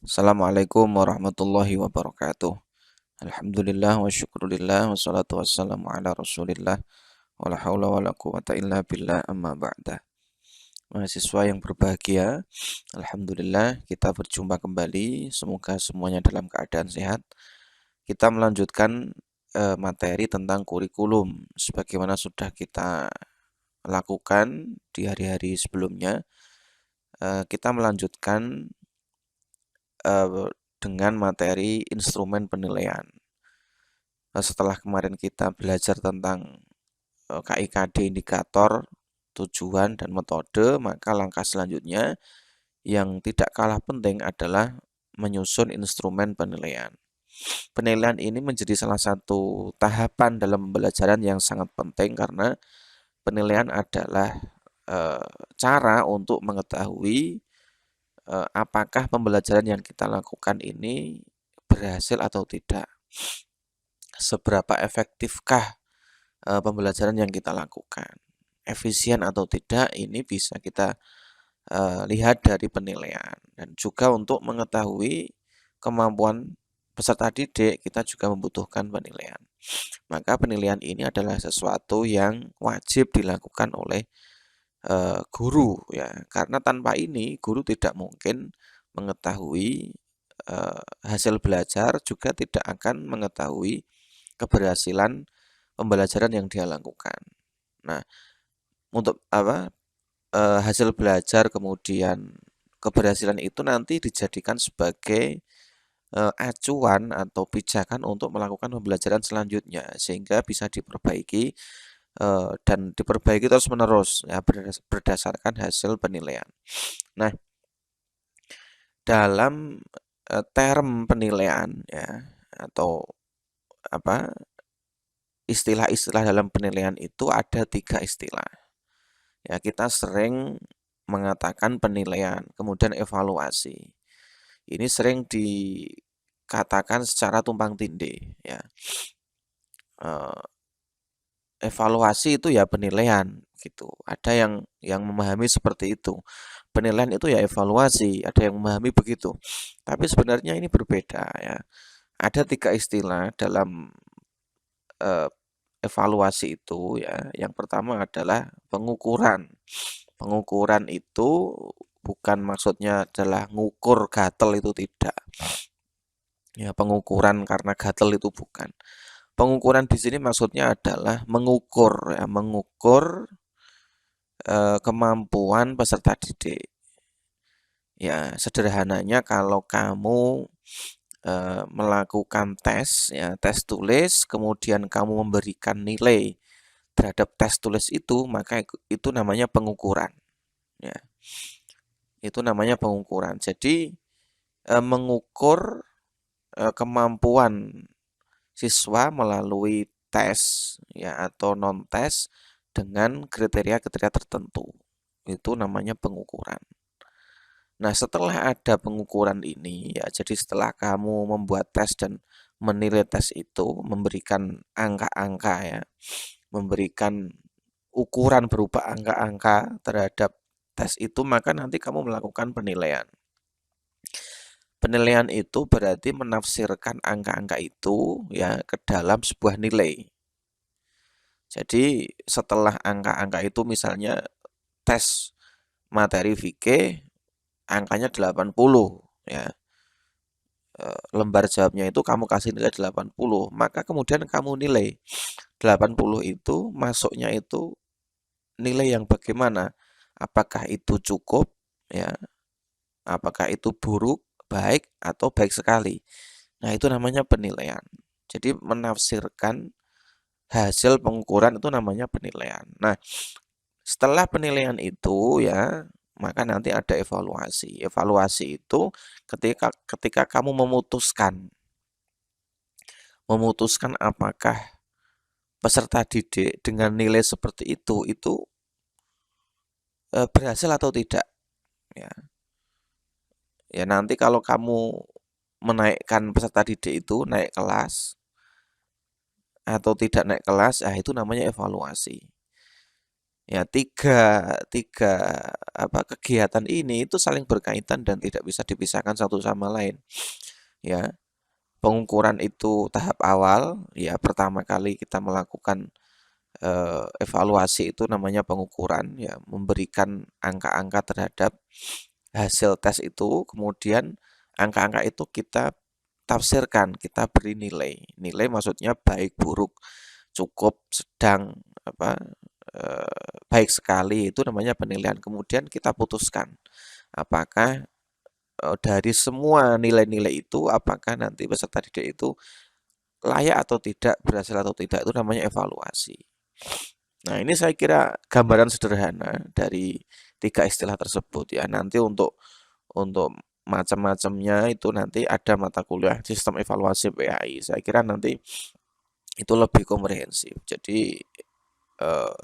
Assalamualaikum warahmatullahi wabarakatuh. Alhamdulillah wa syukurillah wassalatu wassalamu ala rasulillah wa la hawla wa la quwata illa billah amma ba'da. Mahasiswa yang berbahagia, Alhamdulillah kita berjumpa kembali. Semoga semuanya dalam keadaan sehat. Kita melanjutkan materi tentang kurikulum sebagaimana sudah kita lakukan di hari-hari sebelumnya. Kita melanjutkan dengan materi instrumen penilaian. Setelah kemarin kita belajar tentang KIKD indikator, tujuan, dan metode, maka langkah selanjutnya yang tidak kalah penting adalah menyusun instrumen penilaian. Penilaian ini menjadi salah satu tahapan dalam pembelajaran yang sangat penting karena penilaian adalah cara untuk mengetahui apakah pembelajaran yang kita lakukan ini berhasil atau tidak. Seberapa efektifkah pembelajaran yang kita lakukan. Efisien atau tidak ini bisa kita lihat dari penilaian. Dan juga untuk mengetahui kemampuan peserta didik, kita juga membutuhkan penilaian. Maka penilaian ini adalah sesuatu yang wajib dilakukan oleh guru ya, karena tanpa ini guru tidak mungkin mengetahui hasil belajar, juga tidak akan mengetahui keberhasilan pembelajaran yang dia lakukan. Nah, untuk hasil belajar kemudian keberhasilan itu nanti dijadikan sebagai acuan atau pijakan untuk melakukan pembelajaran selanjutnya sehingga bisa diperbaiki dan diperbaiki terus-menerus ya berdasarkan hasil penilaian. Nah, dalam term penilaian ya atau istilah-istilah dalam penilaian itu ada 3 istilah. Ya, kita sering mengatakan penilaian, kemudian evaluasi. Ini sering dikatakan secara tumpang tindih ya. Evaluasi itu ya penilaian gitu. Ada yang memahami seperti itu. Penilaian itu ya evaluasi, ada yang memahami begitu. Tapi sebenarnya ini berbeda ya. Ada 3 istilah dalam evaluasi itu ya. Yang pertama adalah pengukuran. Pengukuran itu bukan maksudnya adalah ngukur gatel, itu tidak. Ya, pengukuran karena gatel itu bukan. Pengukuran di sini maksudnya adalah mengukur ya, mengukur kemampuan peserta didik. Ya, sederhananya kalau kamu melakukan tes ya, tes tulis, kemudian kamu memberikan nilai terhadap tes tulis itu, maka itu namanya pengukuran. Ya, itu namanya pengukuran. Jadi mengukur kemampuan siswa melalui tes ya atau non tes dengan kriteria-kriteria tertentu. Itu namanya pengukuran. Nah, setelah ada pengukuran ini ya, jadi setelah kamu membuat tes dan menilai tes itu, memberikan angka-angka ya, memberikan ukuran berupa angka-angka terhadap tes itu, maka nanti kamu melakukan penilaian. Penilaian itu berarti menafsirkan angka-angka itu ya ke dalam sebuah nilai. Jadi setelah angka-angka itu misalnya tes materi fikih angkanya 80 ya. Lembar jawabnya itu kamu kasih nilai 80, maka kemudian kamu nilai 80 itu masuknya itu nilai yang bagaimana? Apakah itu cukup ya? Apakah itu buruk, baik atau baik sekali? Nah, itu namanya penilaian. Jadi menafsirkan hasil pengukuran itu namanya penilaian. Nah, setelah penilaian itu ya, maka nanti ada evaluasi. Evaluasi itu ketika kamu memutuskan apakah peserta didik dengan nilai seperti itu berhasil atau tidak. Ya, ya nanti kalau kamu menaikkan peserta didik itu naik kelas atau tidak naik kelas, itu namanya evaluasi. Ya, tiga, tiga kegiatan ini itu saling berkaitan dan tidak bisa dipisahkan satu sama lain. Ya, pengukuran itu tahap awal. Ya, pertama kali kita melakukan evaluasi itu namanya pengukuran. Ya, memberikan angka-angka terhadap hasil tes itu. Kemudian angka-angka itu kita tafsirkan, kita beri nilai. Nilai maksudnya baik, buruk, cukup, sedang, baik sekali, itu namanya penilaian. Kemudian kita putuskan apakah dari semua nilai-nilai itu apakah nanti peserta didik itu layak atau tidak, berhasil atau tidak, itu namanya evaluasi. Nah, ini saya kira gambaran sederhana dari tiga istilah tersebut ya. Nanti untuk macam-macamnya itu nanti ada mata kuliah sistem evaluasi PAI. Saya kira nanti itu lebih komprehensif. Jadi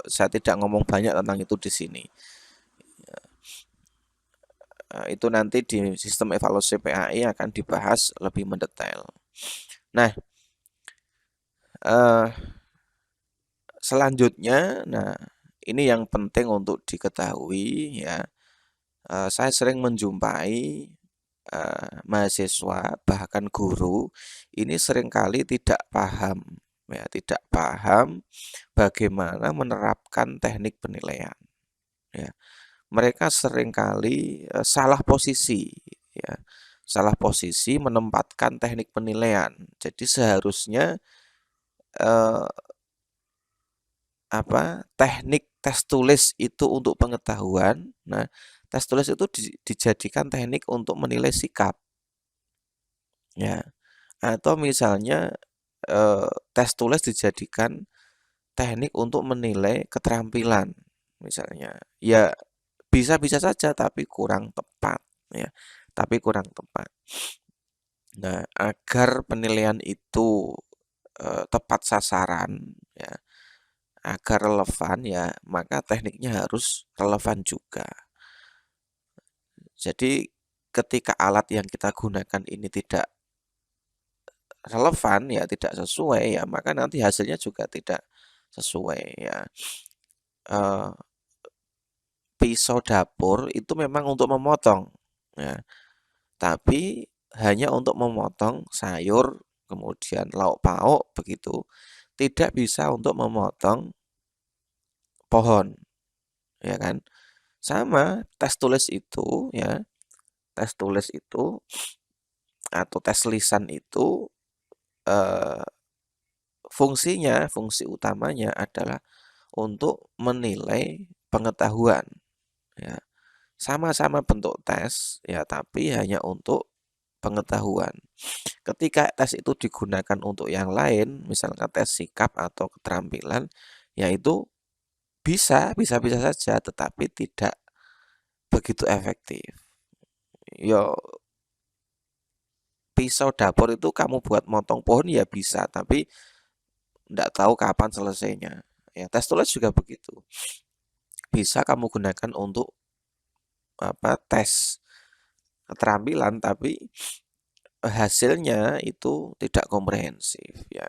saya tidak ngomong banyak tentang itu di sini. Itu nanti di sistem evaluasi PAI akan dibahas lebih mendetail. Nah, selanjutnya, ini yang penting untuk diketahui ya. Saya sering menjumpai mahasiswa bahkan guru ini seringkali tidak paham ya, tidak paham bagaimana menerapkan teknik penilaian ya. Mereka seringkali salah posisi ya. Salah posisi menempatkan teknik penilaian. Jadi seharusnya eh, teknik tes tulis itu untuk pengetahuan. Nah, tes tulis itu dijadikan teknik untuk menilai sikap ya. Atau misalnya tes tulis dijadikan teknik untuk menilai keterampilan misalnya. Ya, bisa-bisa saja tapi kurang tepat ya. Tapi kurang tepat. Nah, agar penilaian itu tepat sasaran ya, agar relevan ya, maka tekniknya harus relevan juga. Jadi ketika alat yang kita gunakan ini tidak relevan ya, tidak sesuai ya, maka nanti hasilnya juga tidak sesuai ya. Pisau dapur itu memang untuk memotong ya, tapi hanya untuk memotong sayur, kemudian lauk pauk begitu, tidak bisa untuk memotong pohon, ya kan? Sama tes tulis itu ya, tes tulis itu atau tes lisan itu eh, fungsi utamanya adalah untuk menilai pengetahuan ya. Sama-sama bentuk tes ya, tapi hanya untuk pengetahuan. Ketika tes itu digunakan untuk yang lain, misalnya tes sikap atau keterampilan, yaitu bisa saja, tetapi tidak begitu efektif. Yo, pisau dapur itu kamu buat motong pohon ya bisa, tapi tidak tahu kapan selesainya. Ya, tes tulis juga begitu. Bisa kamu gunakan untuk tes keterampilan, tapi hasilnya itu tidak komprehensif ya.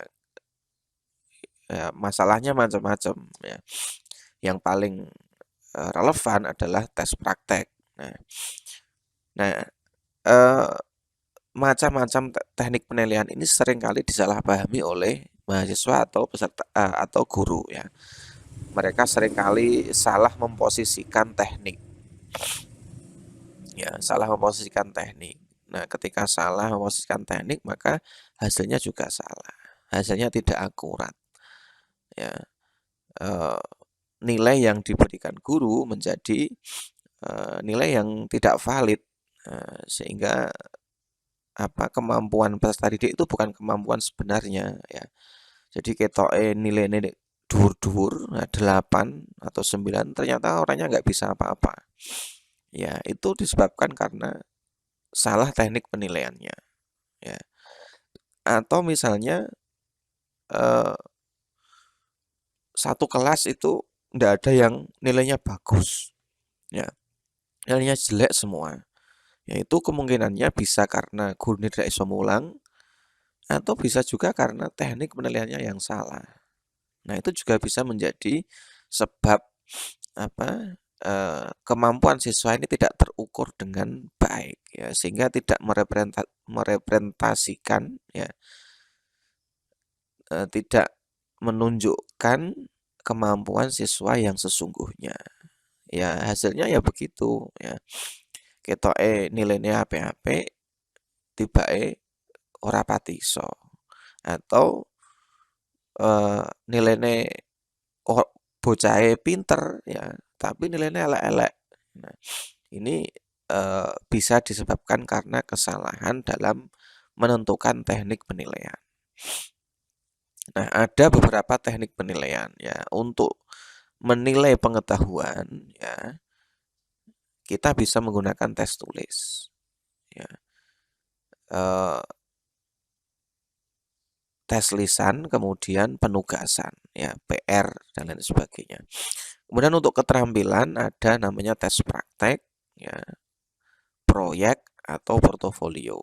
Ya, masalahnya macam-macam ya. Yang paling relevan adalah tes praktek. Nah, macam-macam teknik penilaian ini seringkali disalahpahami oleh mahasiswa atau peserta atau guru ya. Mereka seringkali salah memposisikan teknik. Ya, salah memposisikan teknik. Nah, ketika salah memposisikan teknik, maka hasilnya juga salah. Hasilnya tidak akurat. Ya, nilai yang diberikan guru menjadi nilai yang tidak valid, sehingga kemampuan peserta didik itu bukan kemampuan sebenarnya ya. Jadi ketoke nilai-nilai dur-dur 8 atau 9 ternyata orangnya nggak bisa apa-apa. Ya, itu disebabkan karena salah teknik penilaiannya ya. Atau misalnya satu kelas itu nggak ada yang nilainya bagus ya. Nilainya jelek semua. Yaitu kemungkinannya bisa karena guru tidak iso mulang atau bisa juga karena teknik penilaiannya yang salah. Nah, itu juga bisa menjadi sebab kemampuan siswa ini tidak terukur dengan baik ya, sehingga tidak merepresentasikan ya, tidak menunjukkan kemampuan siswa yang sesungguhnya. Ya hasilnya ya begitu ya. Ketoke nilainya apik-apik, tibake ora pati iso. Atau nilainya bocahe pinter ya, tapi nilainya elek-elek. Nah, ini bisa disebabkan karena kesalahan dalam menentukan teknik penilaian. Nah, ada beberapa teknik penilaian ya untuk menilai pengetahuan ya. Kita bisa menggunakan tes tulis ya. Tes lisan, kemudian penugasan ya, PR dan lain sebagainya. Kemudian untuk keterampilan ada namanya tes praktek ya, proyek atau portofolio.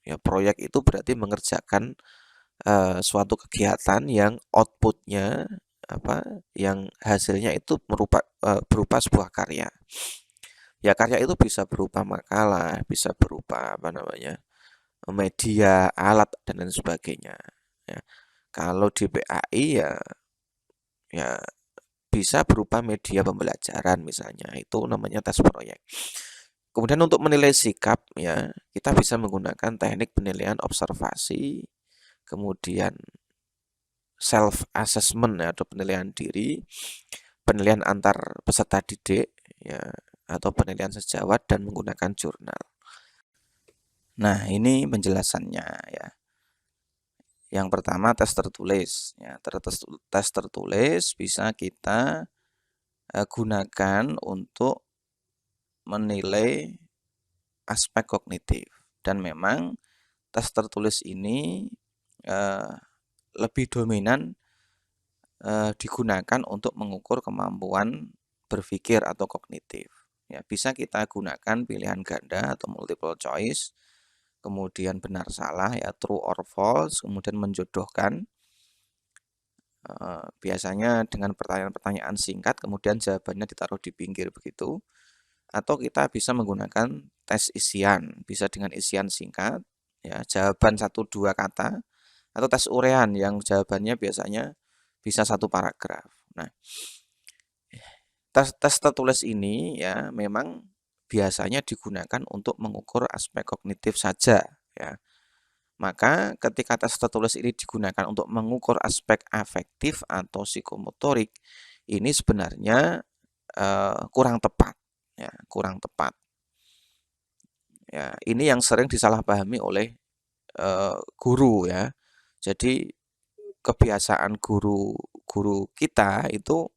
Ya, proyek itu berarti mengerjakan suatu kegiatan yang outputnya yang hasilnya itu berupa sebuah karya. Ya karya itu bisa berupa makalah, bisa berupa media, alat dan lain sebagainya. Ya. Kalau di PAI ya bisa berupa media pembelajaran misalnya, itu namanya tes proyek. Kemudian untuk menilai sikap ya, kita bisa menggunakan teknik penilaian observasi, kemudian self assessment ya, atau penilaian diri, penilaian antar peserta didik ya, atau penilaian sejawat dan menggunakan jurnal. Nah, ini penjelasannya ya. Yang pertama tes tertulis ya, tes tertulis bisa kita gunakan untuk menilai aspek kognitif, dan memang tes tertulis ini lebih dominan digunakan untuk mengukur kemampuan berpikir atau kognitif. Ya, bisa kita gunakan pilihan ganda atau multiple choice, kemudian benar salah ya, true or false, kemudian menjodohkan. Biasanya dengan pertanyaan-pertanyaan singkat, kemudian jawabannya ditaruh di pinggir begitu. Atau kita bisa menggunakan tes isian, bisa dengan isian singkat, ya jawaban 1-2 kata, atau tes urean yang jawabannya biasanya bisa 1 paragraf. Nah, tes tertulis ini ya memang biasanya digunakan untuk mengukur aspek kognitif saja ya. Maka ketika tes tertulis ini digunakan untuk mengukur aspek afektif atau psikomotorik, ini sebenarnya kurang tepat ya, kurang tepat. Ya, ini yang sering disalahpahami oleh guru ya. Jadi kebiasaan guru kita itu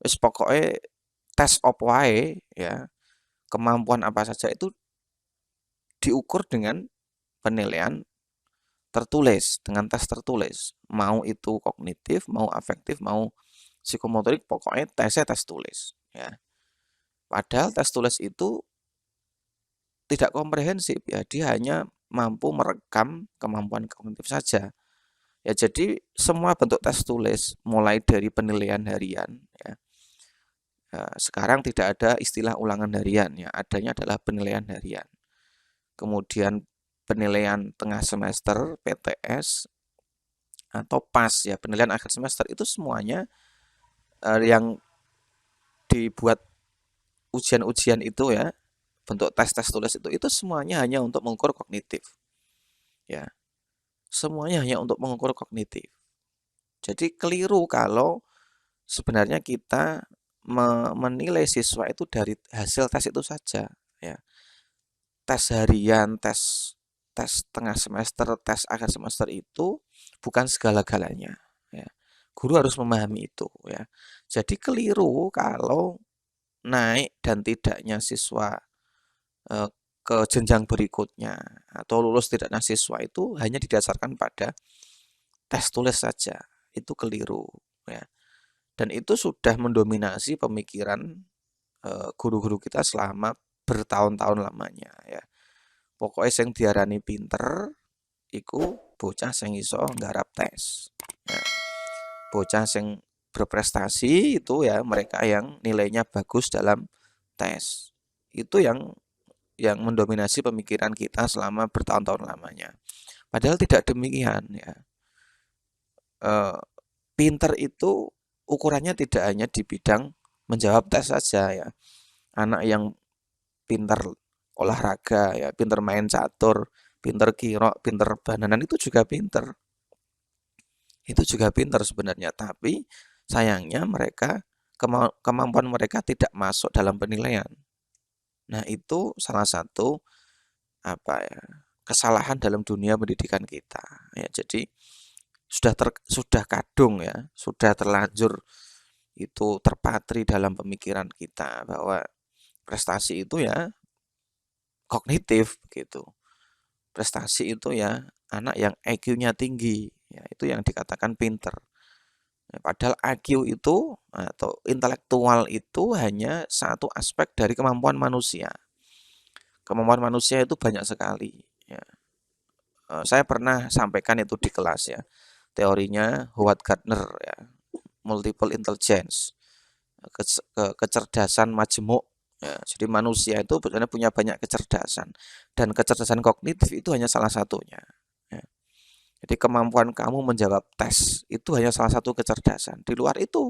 wis pokoknya tes opo wae ya, kemampuan apa saja itu diukur dengan penilaian tertulis, dengan tes tertulis. Mau itu kognitif, mau afektif, mau psikomotorik, pokoknya tesnya tes tulis ya. Padahal tes tulis itu tidak komprehensif ya, dia hanya mampu merekam kemampuan kognitif saja. Ya jadi semua bentuk tes tulis mulai dari penilaian harian ya. Sekarang tidak ada istilah ulangan harian ya, adanya adalah penilaian harian. Kemudian penilaian tengah semester, PTS, atau PAS ya, penilaian akhir semester, itu semuanya yang dibuat ujian-ujian itu ya, bentuk tes-tes tulis itu semuanya hanya untuk mengukur kognitif. Ya. Semuanya hanya untuk mengukur kognitif. Jadi keliru kalau sebenarnya kita menilai siswa itu dari hasil tes itu saja ya. Tes harian, tes tengah semester, tes akhir semester itu bukan segala-galanya ya. Guru harus memahami itu ya. Jadi keliru kalau naik dan tidaknya siswa ke jenjang berikutnya atau lulus tidaknya siswa itu hanya didasarkan pada tes tulis saja. Itu keliru ya. Dan itu sudah mendominasi pemikiran guru-guru kita selama bertahun-tahun lamanya ya. Pokoknya sing diarani pinter iku bocah sing iso nggarap tes. Ya. Bocah sing berprestasi itu ya mereka yang nilainya bagus dalam tes. Itu yang mendominasi pemikiran kita selama bertahun-tahun lamanya. Padahal tidak demikian ya. Eh, Pinter itu ukurannya tidak hanya di bidang menjawab tes saja ya. Anak yang pinter olahraga ya, pinter main catur, pinter kiro, pinter bananan itu juga pinter. Itu juga pinter sebenarnya, tapi sayangnya mereka kemampuan mereka tidak masuk dalam penilaian. Nah, itu salah satu apa ya, kesalahan dalam dunia pendidikan kita. Ya, jadi sudah kadung ya, sudah terlanjur itu terpatri dalam pemikiran kita bahwa prestasi itu ya kognitif gitu. Prestasi itu ya anak yang IQ-nya tinggi, ya itu yang dikatakan pinter. Ya, padahal IQ itu atau intelektual itu hanya satu aspek dari kemampuan manusia. Kemampuan manusia itu banyak sekali. Ya. Saya pernah sampaikan itu di kelas ya, teorinya Howard Gardner ya, multiple intelligence, kecerdasan majemuk. Ya, jadi manusia itu sebenarnya punya banyak kecerdasan dan kecerdasan kognitif itu hanya salah satunya. Ya. Jadi kemampuan kamu menjawab tes itu hanya salah satu kecerdasan. Di luar itu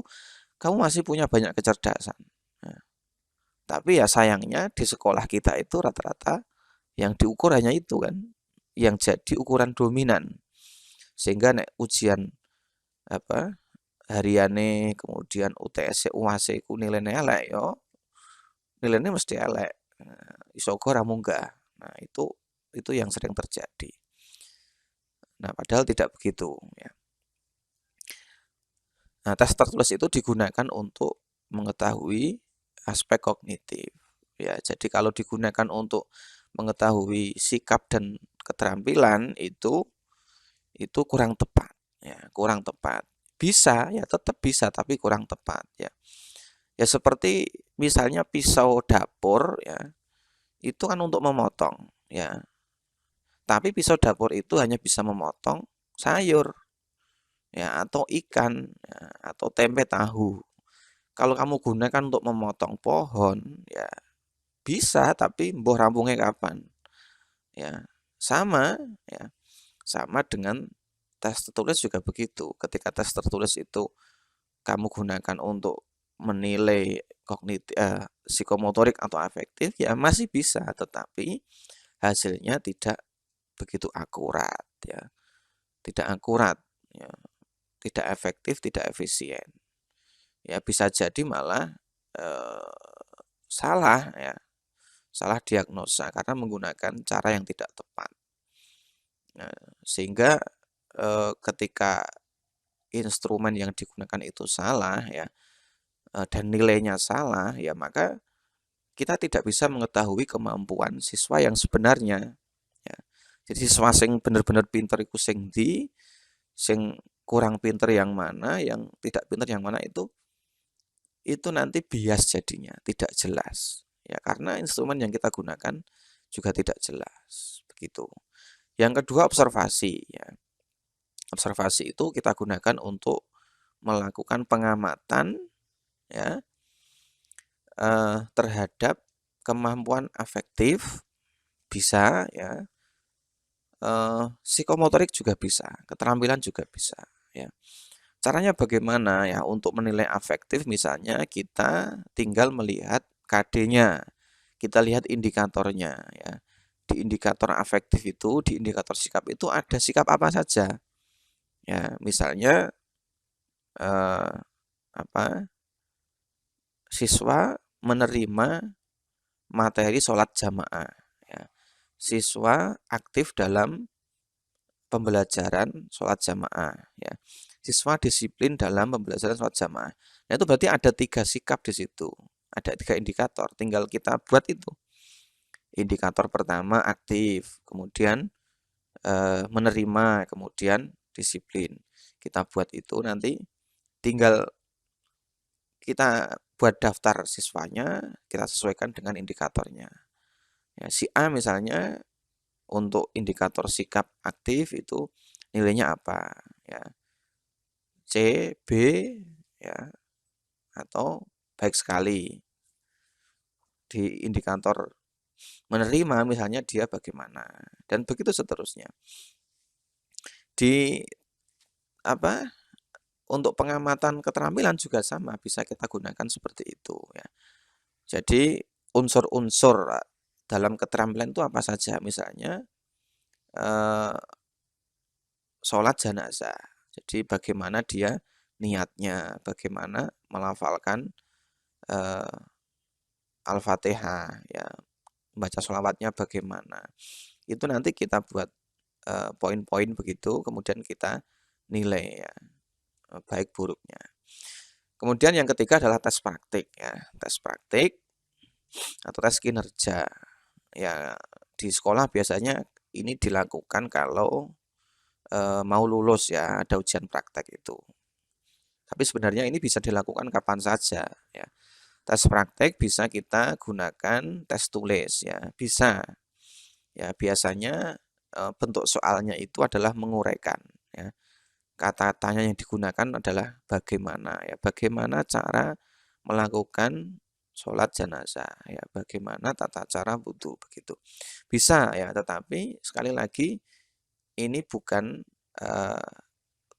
kamu masih punya banyak kecerdasan. Ya. Tapi ya sayangnya di sekolah kita itu rata-rata yang diukur hanya itu kan, yang jadi ukuran dominan. Sehingga nek ujian apa hariane kemudian UTS UAS ku nilainya elek yo, nilainya mesti elek. Iso uga ora munggah. Nah, itu yang sering terjadi. Nah, padahal tidak begitu ya. Nah, tes tertulis itu digunakan untuk mengetahui aspek kognitif. Ya, jadi kalau digunakan untuk mengetahui sikap dan keterampilan itu kurang tepat ya, kurang tepat. Bisa ya tetap bisa tapi kurang tepat ya. Ya seperti misalnya pisau dapur ya, itu kan untuk memotong ya. Tapi pisau dapur itu hanya bisa memotong sayur ya atau ikan ya, atau tempe tahu. Kalau kamu gunakan untuk memotong pohon ya bisa tapi mbuh rampungnya kapan? Ya, sama ya. Sama dengan tes tertulis juga begitu. Ketika tes tertulis itu kamu gunakan untuk menilai kognitif, psikomotorik atau afektif, ya masih bisa, tetapi hasilnya tidak begitu akurat, ya, tidak akurat, ya, tidak efektif, tidak efisien. Ya bisa jadi malah salah, ya, salah diagnosa karena menggunakan cara yang tidak tepat. Nah, sehingga ketika instrumen yang digunakan itu salah ya dan nilainya salah ya maka kita tidak bisa mengetahui kemampuan siswa yang sebenarnya ya. Jadi siswa sing bener-bener pinter iku sing kurang pinter yang mana, yang tidak pinter yang mana itu nanti bias jadinya, tidak jelas. Ya karena instrumen yang kita gunakan juga tidak jelas. Begitu. Yang kedua observasi ya. Observasi itu kita gunakan untuk melakukan pengamatan ya terhadap kemampuan afektif bisa ya, psikomotorik juga bisa, keterampilan juga bisa ya. Caranya bagaimana ya untuk menilai afektif misalnya kita tinggal melihat KD-nya, kita lihat indikatornya ya. Di indikator afektif itu, di indikator sikap itu ada sikap apa saja ya, misalnya apa siswa menerima materi sholat jamaah. Ya. Siswa aktif dalam pembelajaran sholat jamaah. Ya. Siswa disiplin dalam pembelajaran sholat jamaah. Nah, itu berarti ada 3 sikap di situ. Ada 3 indikator. Tinggal kita buat itu. Indikator pertama aktif, kemudian menerima, kemudian disiplin. Kita buat itu nanti tinggal kita buat daftar siswanya, kita sesuaikan dengan indikatornya. Ya, si A misalnya untuk indikator sikap aktif itu nilainya apa? Ya. C, B ya, atau baik sekali. Di indikator menerima misalnya dia bagaimana, dan begitu seterusnya. Di apa untuk pengamatan keterampilan juga sama, bisa kita gunakan seperti itu ya. Jadi unsur-unsur dalam keterampilan itu apa saja? Misalnya eh, sholat jenazah. Jadi bagaimana dia niatnya, bagaimana melafalkan eh, Al-Fatihah, ya, baca sholawatnya bagaimana. Itu nanti kita buat poin-poin begitu, kemudian kita nilai ya, baik buruknya. Kemudian yang ketiga adalah tes praktik ya, tes praktik atau tes kinerja. Ya, di sekolah biasanya ini dilakukan kalau mau lulus ya, ada ujian praktek itu. Tapi sebenarnya ini bisa dilakukan kapan saja ya. Tes praktek bisa kita gunakan tes tulis ya, bisa. Ya, biasanya bentuk soalnya itu adalah menguraikan ya. Kata-katanya yang digunakan adalah bagaimana ya, bagaimana cara melakukan sholat jenazah ya, bagaimana tata cara wudhu begitu. Bisa ya, tetapi sekali lagi ini eh,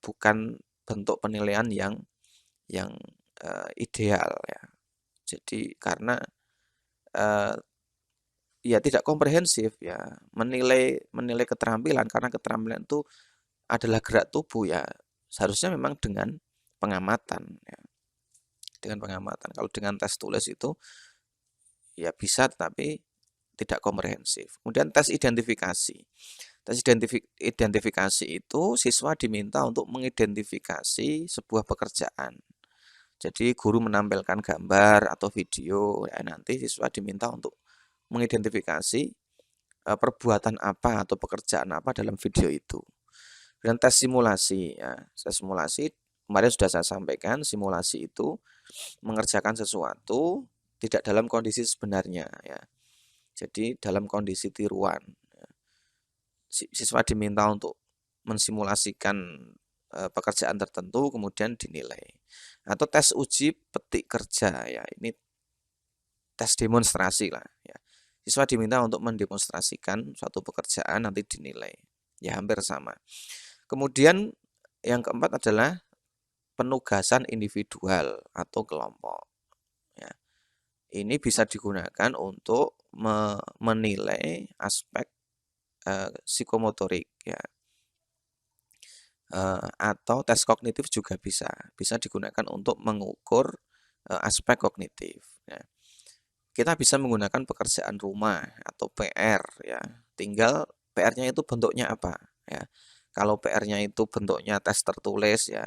bukan bentuk penilaian yang ideal ya. Jadi karena eh, ya tidak komprehensif ya, menilai menilai keterampilan, karena keterampilan itu adalah gerak tubuh ya, seharusnya memang dengan pengamatan ya, dengan pengamatan. Kalau dengan tes tulis itu ya bisa, tetapi tidak komprehensif. Kemudian tes identifikasi. Tes identifikasi itu siswa diminta untuk mengidentifikasi sebuah pekerjaan. Jadi guru menampilkan gambar atau video, ya nanti siswa diminta untuk mengidentifikasi perbuatan apa atau pekerjaan apa dalam video itu. Dan tes simulasi ya, tes simulasi kemarin sudah saya sampaikan, simulasi itu mengerjakan sesuatu tidak dalam kondisi sebenarnya ya. Jadi dalam kondisi tiruan. Siswa diminta untuk mensimulasikan pekerjaan tertentu kemudian dinilai. Atau tes uji petik kerja ya, ini tes demonstrasi lah ya. Siswa diminta untuk mendemonstrasikan suatu pekerjaan, nanti dinilai. Ya hampir sama. Kemudian yang keempat adalah penugasan individual atau kelompok. Ya. Ini bisa digunakan untuk menilai aspek psikomotorik ya. Atau tes kognitif juga bisa digunakan untuk mengukur aspek kognitif ya. Kita bisa menggunakan pekerjaan rumah atau PR ya. Tinggal PR-nya itu bentuknya apa ya. Kalau PR-nya itu bentuknya tes tertulis ya,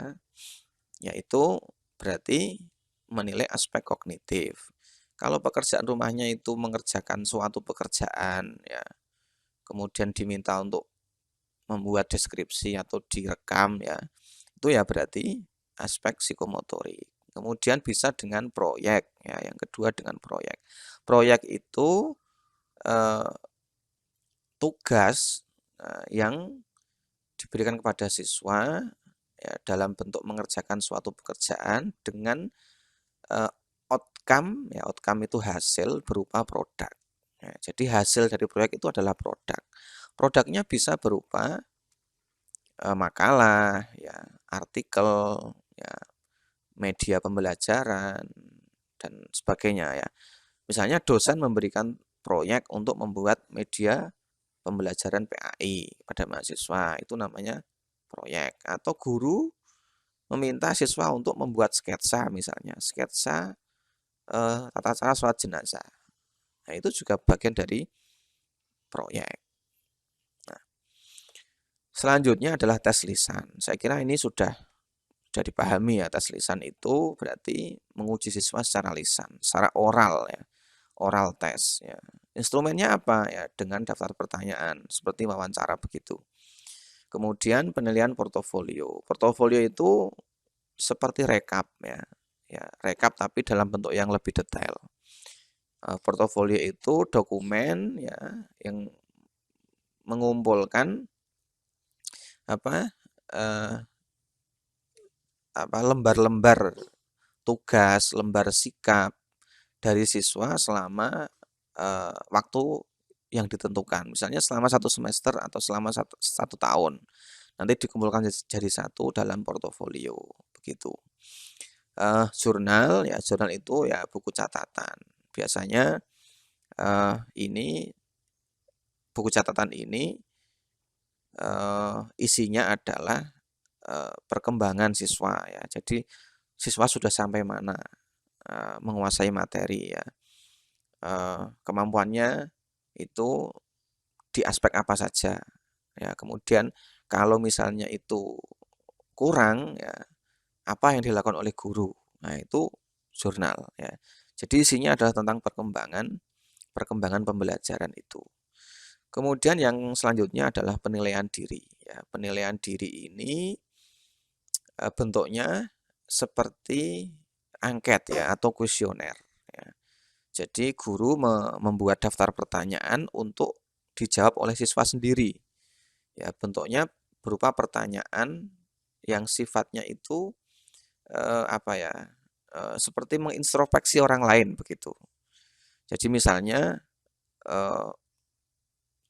yaitu berarti menilai aspek kognitif. Kalau pekerjaan rumahnya itu mengerjakan suatu pekerjaan ya, kemudian diminta untuk membuat deskripsi atau direkam ya, itu ya berarti aspek psikomotorik. Kemudian bisa dengan proyek ya, yang kedua dengan proyek. Proyek itu eh, tugas yang diberikan kepada siswa ya, dalam bentuk mengerjakan suatu pekerjaan dengan eh, outcome ya, outcome itu hasil berupa produk. Ya, jadi hasil dari proyek itu adalah produk. Produknya bisa berupa makalah, ya, artikel, ya, media pembelajaran dan sebagainya ya. Misalnya dosen memberikan proyek untuk membuat media pembelajaran PAI pada mahasiswa, itu namanya proyek. Atau guru meminta siswa untuk membuat sketsa, misalnya sketsa tata cara sholat jenazah. Nah, itu juga bagian dari proyek. Nah, selanjutnya adalah tes lisan. Saya kira ini sudah dipahami ya, tes lisan itu berarti menguji siswa secara lisan, secara oral ya, oral tes ya. Instrumennya apa ya? Dengan daftar pertanyaan seperti wawancara begitu. Kemudian penilaian portofolio. Portofolio itu seperti rekap ya, ya rekap tapi dalam bentuk yang lebih detail. Portofolio itu dokumen ya yang mengumpulkan apa eh, lembar-lembar tugas, lembar sikap dari siswa selama waktu yang ditentukan. Misalnya selama 1 semester atau selama satu tahun. Nanti dikumpulkan jadi satu dalam portofolio. Begitu. Jurnal, ya jurnal itu ya buku catatan. Biasanya ini buku catatan ini isinya adalah perkembangan siswa ya. Jadi siswa sudah sampai mana menguasai materi ya. Kemampuannya itu di aspek apa saja ya. Kemudian kalau misalnya itu kurang ya, apa yang dilakukan oleh guru. Nah, itu jurnal ya. Jadi isinya adalah tentang perkembangan pembelajaran itu. Kemudian yang selanjutnya adalah penilaian diri ya. Penilaian diri ini bentuknya seperti angket ya atau kuesioner ya. Jadi guru membuat daftar pertanyaan untuk dijawab oleh siswa sendiri. Ya, bentuknya berupa pertanyaan yang sifatnya itu apa ya? Seperti mengintrospeksi orang lain begitu. Jadi misalnya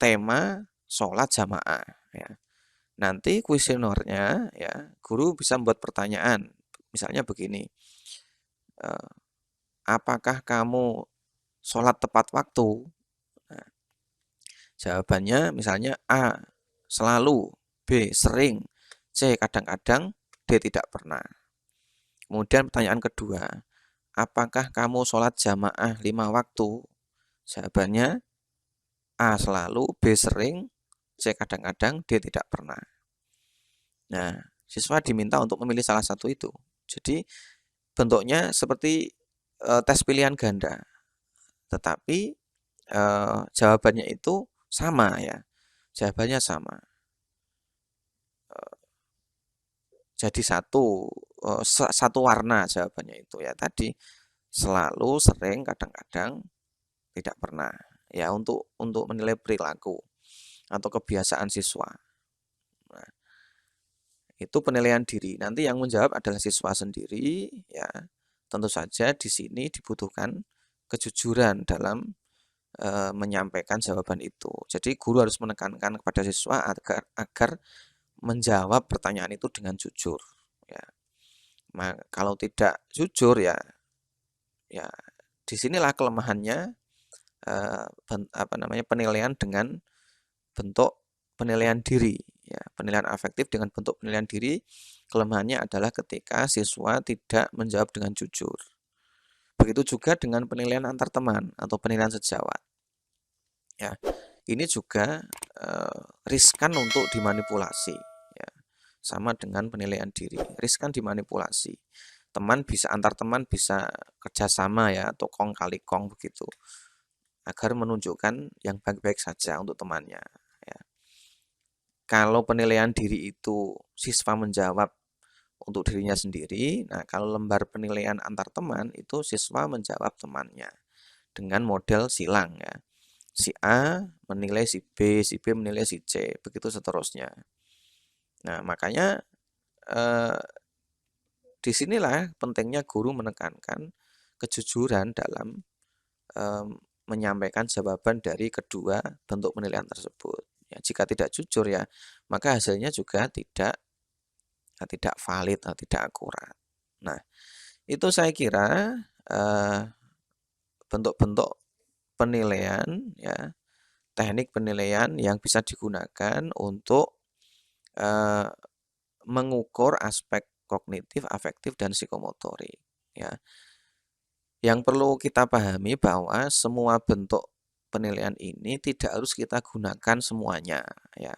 tema sholat jamaah ya. Nanti kuesionernya ya, guru bisa membuat pertanyaan. Misalnya begini, apakah kamu sholat tepat waktu? Nah, jawabannya misalnya A, selalu, B, sering, C, kadang-kadang, D, tidak pernah. Kemudian pertanyaan kedua, apakah kamu sholat jamaah 5 waktu? Jawabannya A, selalu, B, sering, C, kadang-kadang, D, tidak pernah. Nah, siswa diminta untuk memilih salah satu itu. Jadi bentuknya seperti tes pilihan ganda, tetapi jawabannya itu sama ya. Jawabannya sama. Jadi satu warna jawabannya itu ya tadi selalu, sering, kadang-kadang, tidak pernah. Ya untuk menilai perilaku atau kebiasaan siswa. Nah, itu penilaian diri. Nanti yang menjawab adalah siswa sendiri ya. Tentu saja di sini dibutuhkan kejujuran dalam menyampaikan jawaban itu. Jadi guru harus menekankan kepada siswa agar menjawab pertanyaan itu dengan jujur ya. Kalau tidak jujur ya disinilah kelemahannya penilaian dengan bentuk penilaian diri ya. Penilaian afektif dengan bentuk penilaian diri, kelemahannya adalah ketika siswa tidak menjawab dengan jujur. Begitu juga dengan penilaian antar teman atau penilaian sejawat ya. Ini juga riskan untuk dimanipulasi ya. Sama dengan penilaian diri, riskan dimanipulasi. Antar teman bisa kerjasama ya atau kong kali kong begitu agar menunjukkan yang baik-baik saja untuk temannya ya. Kalau penilaian diri itu siswa menjawab untuk dirinya sendiri, nah kalau lembar penilaian antar teman itu siswa menjawab temannya dengan model silang ya. Si A menilai si B menilai si C, begitu seterusnya. Nah, makanya disinilah pentingnya guru menekankan kejujuran dalam menyampaikan jawaban dari kedua bentuk penilaian tersebut. Ya, jika tidak jujur ya, maka hasilnya juga tidak valid atau tidak akurat. Nah, itu saya kira bentuk-bentuk penilaian ya, teknik penilaian yang bisa digunakan untuk mengukur aspek kognitif, afektif, dan psikomotorik ya. Yang perlu kita pahami bahwa semua bentuk penilaian ini tidak harus kita gunakan semuanya ya.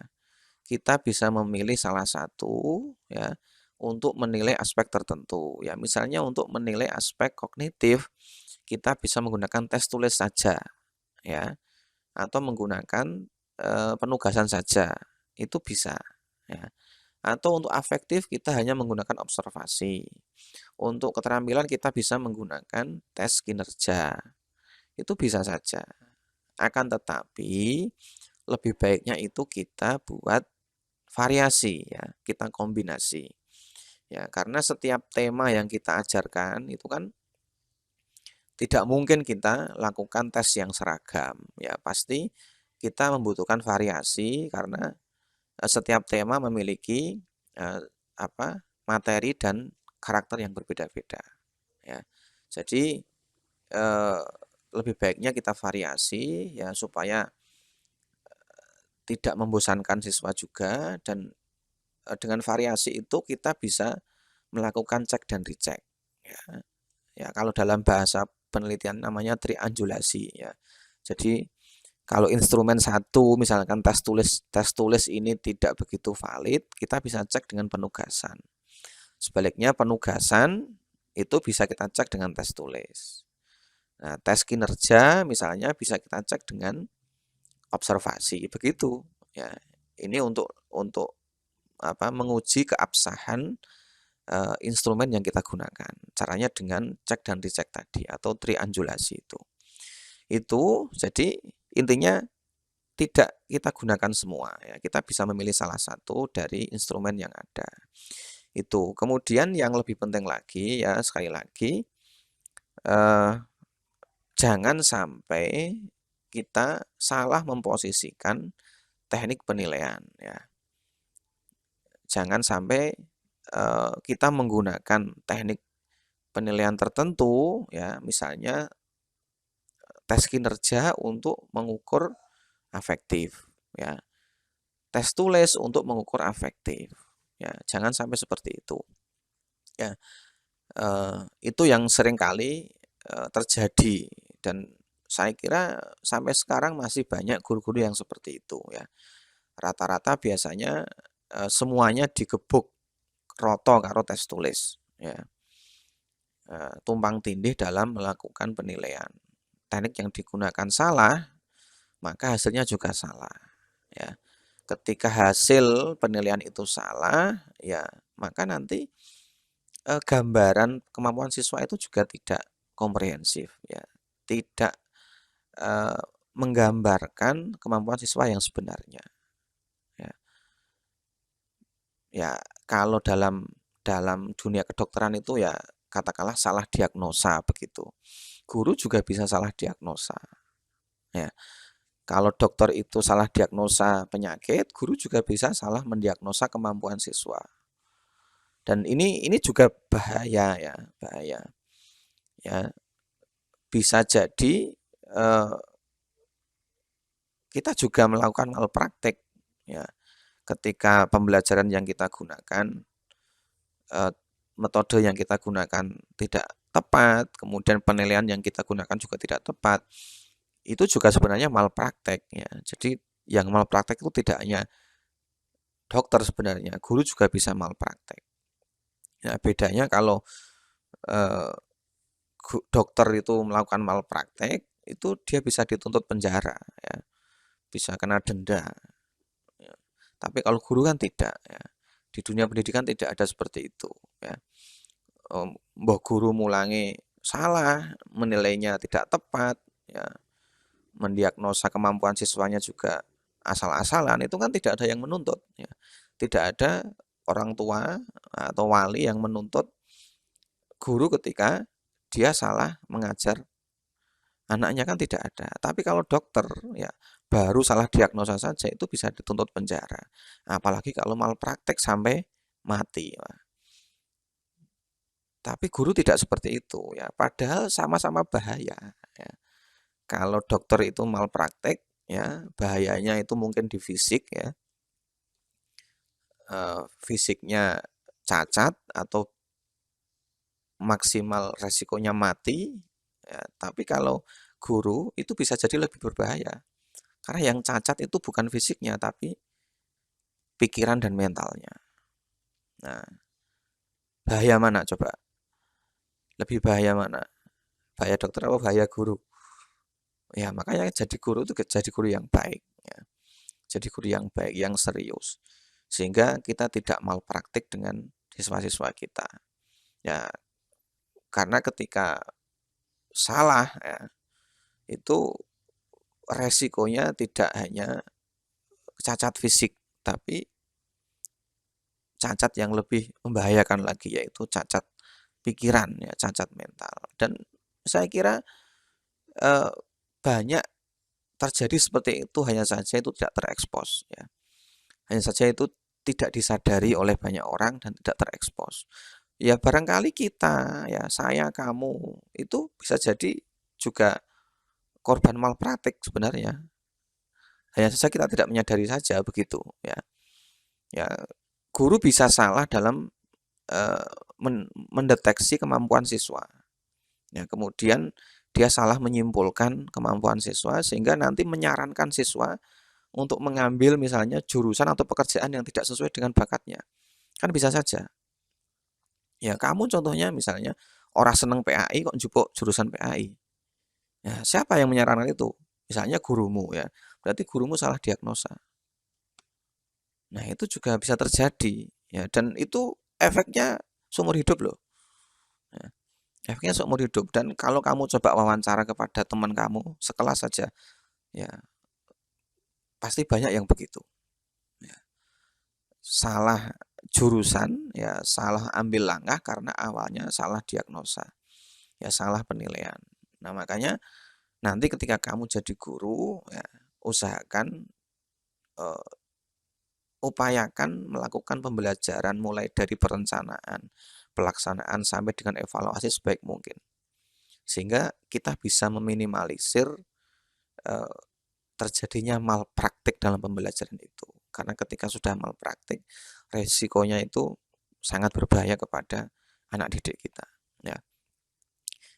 Kita bisa memilih salah satu ya untuk menilai aspek tertentu. Ya, misalnya untuk menilai aspek kognitif kita bisa menggunakan tes tulis saja ya atau menggunakan penugasan saja. Itu bisa ya. Atau untuk afektif kita hanya menggunakan observasi. Untuk keterampilan kita bisa menggunakan tes kinerja. Itu bisa saja. Akan tetapi lebih baiknya itu kita buat variasi ya, kita kombinasi. Ya, karena setiap tema yang kita ajarkan itu kan tidak mungkin kita lakukan tes yang seragam. Ya, pasti kita membutuhkan variasi karena setiap tema memiliki eh, materi dan karakter yang berbeda-beda. Ya, jadi eh, lebih baiknya kita variasi ya supaya tidak membosankan siswa juga dan dengan variasi itu kita bisa melakukan cek dan recheck. Ya, ya kalau dalam bahasa penelitian namanya triangulasi ya. Jadi kalau instrumen satu misalkan tes tulis ini tidak begitu valid, kita bisa cek dengan penugasan. Sebaliknya penugasan itu bisa kita cek dengan tes tulis. Nah, tes kinerja misalnya bisa kita cek dengan observasi. Begitu ya. Ini untuk menguji keabsahan instrumen yang kita gunakan. Caranya dengan cek dan dicek tadi atau triangulasi itu. Itu jadi intinya tidak kita gunakan semua ya. Kita bisa memilih salah satu dari instrumen yang ada. Itu. Kemudian yang lebih penting lagi ya sekali lagi eh, jangan sampai kita salah memposisikan teknik penilaian ya. Jangan sampai kita menggunakan teknik penilaian tertentu ya, misalnya tes kinerja untuk mengukur afektif ya. Tes tulis untuk mengukur afektif. Ya, jangan sampai seperti itu. Ya, itu yang sering kali terjadi dan saya kira sampai sekarang masih banyak guru-guru yang seperti itu ya. Rata-rata biasanya semuanya digebuk roto karo tes tulis ya. Tumpang tindih dalam melakukan penilaian. Teknik yang digunakan salah, maka hasilnya juga salah ya. Ketika hasil penilaian itu salah, ya maka nanti gambaran kemampuan siswa itu juga tidak komprehensif ya, tidak eh, menggambarkan kemampuan siswa yang sebenarnya. Ya, ya kalau dalam dalam dunia kedokteran itu ya katakanlah salah diagnosa begitu. Guru juga bisa salah diagnosa. Ya, kalau dokter itu salah diagnosa penyakit, guru juga bisa salah mendiagnosa kemampuan siswa. Dan ini juga bahaya ya, bahaya. Ya, bisa jadi kita juga melakukan malpraktek ya. Ketika pembelajaran yang kita gunakan metode yang kita gunakan tidak tepat, kemudian penilaian yang kita gunakan juga tidak tepat, itu juga sebenarnya malpraktek ya. Jadi yang malpraktek itu tidak hanya dokter sebenarnya, guru juga bisa malpraktek. Ya, bedanya kalau eh, dokter itu melakukan malpraktek, itu dia bisa dituntut penjara ya, bisa kena denda. Ya. Tapi kalau guru kan tidak ya. Di dunia pendidikan tidak ada seperti itu ya. Mbah guru mulangi salah, menilainya tidak tepat ya, mendiagnosa kemampuan siswanya juga asal-asalan, itu kan tidak ada yang menuntut ya. Tidak ada orang tua atau wali yang menuntut guru ketika dia salah mengajar anaknya, kan tidak ada. Tapi kalau dokter ya baru salah diagnosa saja itu bisa dituntut penjara. Apalagi kalau malpraktek sampai mati. Tapi guru tidak seperti itu ya. Padahal sama-sama bahaya ya. Kalau dokter itu malpraktek ya, bahayanya itu mungkin di fisik ya. Fisiknya cacat atau maksimal resikonya mati ya. Tapi kalau guru itu bisa jadi lebih berbahaya. Karena yang cacat itu bukan fisiknya tapi pikiran dan mentalnya. Nah, bahaya mana coba? Lebih bahaya mana? Bahaya dokter atau bahaya guru? Ya, makanya jadi guru itu jadi guru yang baik ya. Jadi guru yang baik, yang serius. Sehingga kita tidak malpraktik dengan siswa-siswa kita. Ya, karena ketika salah ya, itu resikonya tidak hanya cacat fisik, tapi cacat yang lebih membahayakan lagi, yaitu cacat pikiran, ya, cacat mental. Dan saya kira eh, banyak terjadi seperti itu, hanya saja itu tidak terekspos, ya. Hanya saja itu tidak disadari oleh banyak orang dan tidak terekspos. Ya barangkali kita, ya saya, kamu itu bisa jadi juga korban malpraktik sebenarnya. Hanya saja kita tidak menyadari saja begitu, ya. Ya, guru bisa salah dalam eh, mendeteksi kemampuan siswa. Ya, kemudian dia salah menyimpulkan kemampuan siswa sehingga nanti menyarankan siswa untuk mengambil misalnya jurusan atau pekerjaan yang tidak sesuai dengan bakatnya. Kan bisa saja. Ya, kamu contohnya misalnya orang seneng PAI kok njupuk jurusan PAI. Ya, siapa yang menyarankan itu? Misalnya gurumu, ya. Berarti gurumu salah diagnosa. Nah, itu juga bisa terjadi, ya, dan itu efeknya seumur hidup loh. Ya, efeknya seumur hidup, dan kalau kamu coba wawancara kepada teman kamu sekelas saja, ya pasti banyak yang begitu. Ya, salah jurusan, ya salah ambil langkah karena awalnya salah diagnosa, ya salah penilaian. Nah, makanya nanti ketika kamu jadi guru, ya usahakan eh, upayakan melakukan pembelajaran mulai dari perencanaan, pelaksanaan sampai dengan evaluasi sebaik mungkin. Sehingga kita bisa meminimalisir eh, terjadinya malpraktik dalam pembelajaran itu. Karena ketika sudah malpraktik, resikonya itu sangat berbahaya kepada anak didik kita. Ya.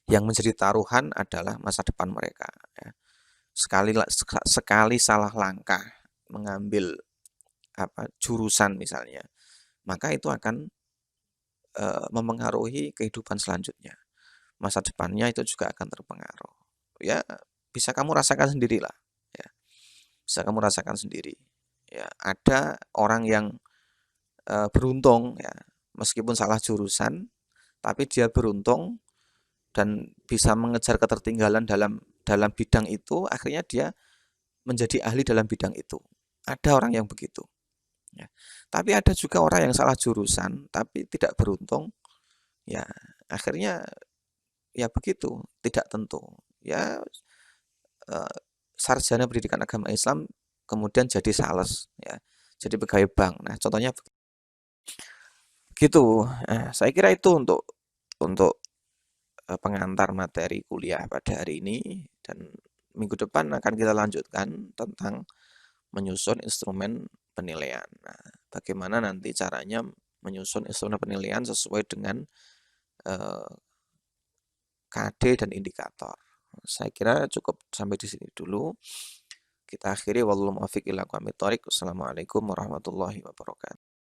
Yang menjadi taruhan adalah masa depan mereka. Ya. Sekali salah langkah mengambil jurusan misalnya, maka itu akan memengaruhi kehidupan selanjutnya. Masa depannya itu juga akan terpengaruh. Ya, bisa kamu rasakan sendirilah. Ya, bisa kamu rasakan sendiri. Ya, ada orang yang beruntung, ya, meskipun salah jurusan, tapi dia beruntung dan bisa mengejar ketertinggalan dalam dalam bidang itu, akhirnya dia menjadi ahli dalam bidang itu. Ada orang yang begitu. Ya. Tapi ada juga orang yang salah jurusan, tapi tidak beruntung, ya akhirnya ya begitu, tidak tentu. Ya eh, sarjana pendidikan agama Islam kemudian jadi sales, ya, jadi pegawai bank. Nah, contohnya begitu. Saya kira itu untuk pengantar materi kuliah pada hari ini, dan minggu depan akan kita lanjutkan tentang menyusun instrumen penilaian. Nah, bagaimana nanti caranya menyusun instrumen penilaian sesuai dengan eh, KD dan indikator. Saya kira cukup sampai di sini dulu. Kita akhiri, wallahu muwaffiq ila aqwamit thoriq. Wassalamualaikum warahmatullahi wabarakatuh.